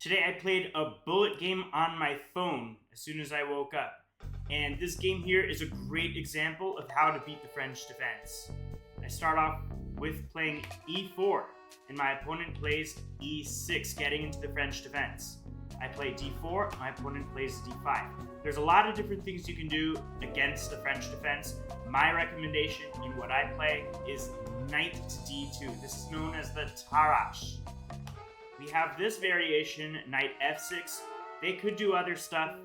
Today I played a bullet game on my phone as soon as I woke up. And this game here is a great example of how to beat the French defense. I start off with playing e4, and my opponent plays e6, getting into the French defense. I play d4, my opponent plays d5. There's a lot of different things you can do against the French defense. My recommendation in what I play is knight to d2. This is known as the Tarrasch. We have this variation, knight f6. They could do other stuff,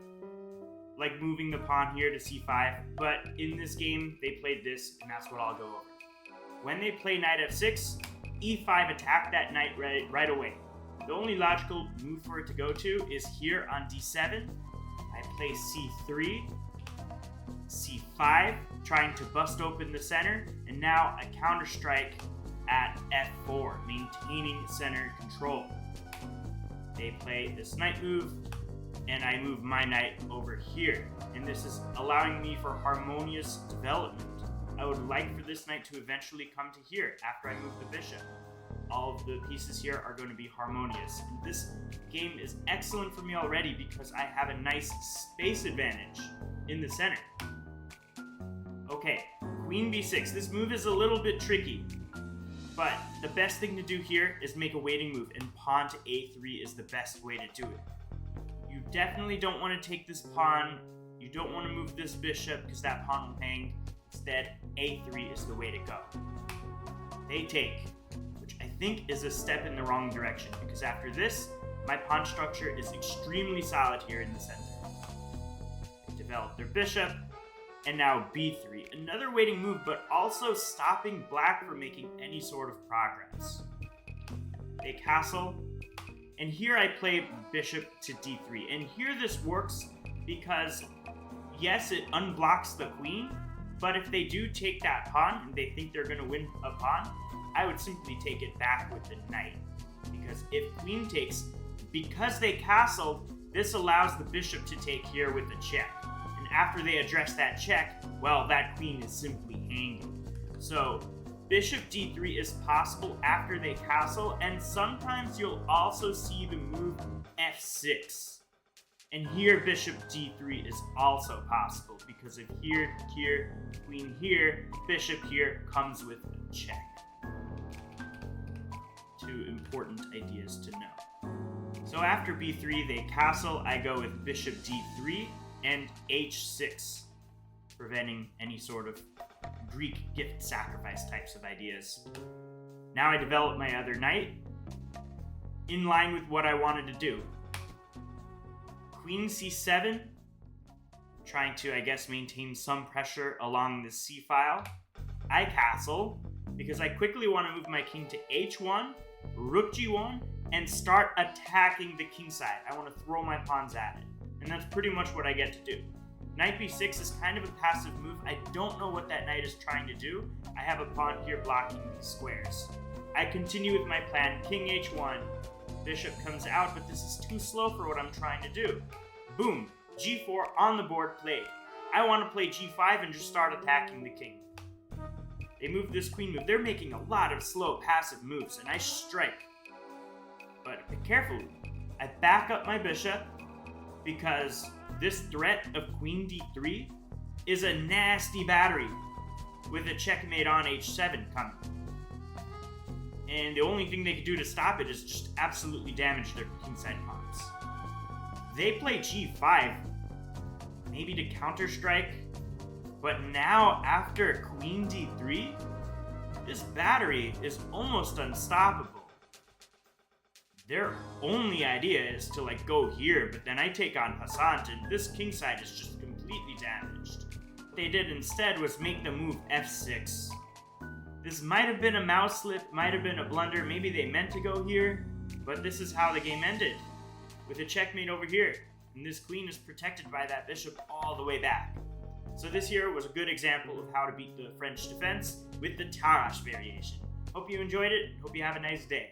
like moving the pawn here to c5, but in this game, they played this, and that's what I'll go over. When they play knight f6, e5 attack that knight right away. The only logical move for it to go to is here on d7. I play c3, c5, trying to bust open the center, and now a counter strike at f4, maintaining center control. They play this knight move, and I move my knight over here, and this is allowing me for harmonious development. I would like for this knight to eventually come to here after I move the bishop. All of the pieces here are going to be harmonious. And this game is excellent for me already because I have a nice space advantage in the center. Okay, queen b6. This move is a little bit tricky, but the best thing to do here is make a waiting move, and pawn to a3 is the best way to do it. You definitely don't want to take this pawn. You don't want to move this bishop because that pawn will hang. Instead, a3 is the way to go. They take, which I think is a step in the wrong direction, because after this, my pawn structure is extremely solid here in the center. They develop their bishop, and now b3. Another waiting move, but also stopping black from making any sort of progress. They castle, and here I play bishop to d3. And here this works because, yes, it unblocks the queen, but if they do take that pawn and they think they're going to win a pawn, I would simply take it back with the knight. Because if queen takes, because they castled, this allows the bishop to take here with a check. And after they address that check, well, that queen is simply hanging. So bishop d3 is possible after they castle, and sometimes you'll also see the move f6. And here bishop d3 is also possible, because if here, queen here, bishop here comes with a check. Two important ideas to know. So after b3 they castle, I go with bishop d3 and h6, preventing any sort of Greek gift sacrifice types of ideas. Now I develop my other knight in line with what I wanted to do. Queen c7, trying to, I guess, maintain some pressure along the c-file. I castle, because I quickly want to move my king to h1, rook g1, and start attacking the king side. I want to throw my pawns at it. And that's pretty much what I get to do. Knight b6 is kind of a passive move. I don't know what that knight is trying to do. I have a pawn here blocking these squares. I continue with my plan, king h1. Bishop comes out, but this is too slow for what I'm trying to do. Boom, g4 on the board played. I want to play g5 and just start attacking the king. They move this queen move. They're making a lot of slow passive moves, and I strike. But be careful. I back up my bishop because this threat of queen d3 is a nasty battery with a checkmate on h7 coming. And the only thing they can do to stop it is just absolutely damage their kingside pawns. They play g5, maybe to counter-strike, but now after queen d3, this battery is almost unstoppable. Their only idea is to go here, but then I take on Passant, and this kingside is just completely damaged. What they did instead was make the move f6. This might have been a mouse slip, might have been a blunder, maybe they meant to go here, but this is how the game ended, with a checkmate over here, and this queen is protected by that bishop all the way back. So this here was a good example of how to beat the French defense with the Tarrasch variation. Hope you enjoyed it, hope you have a nice day.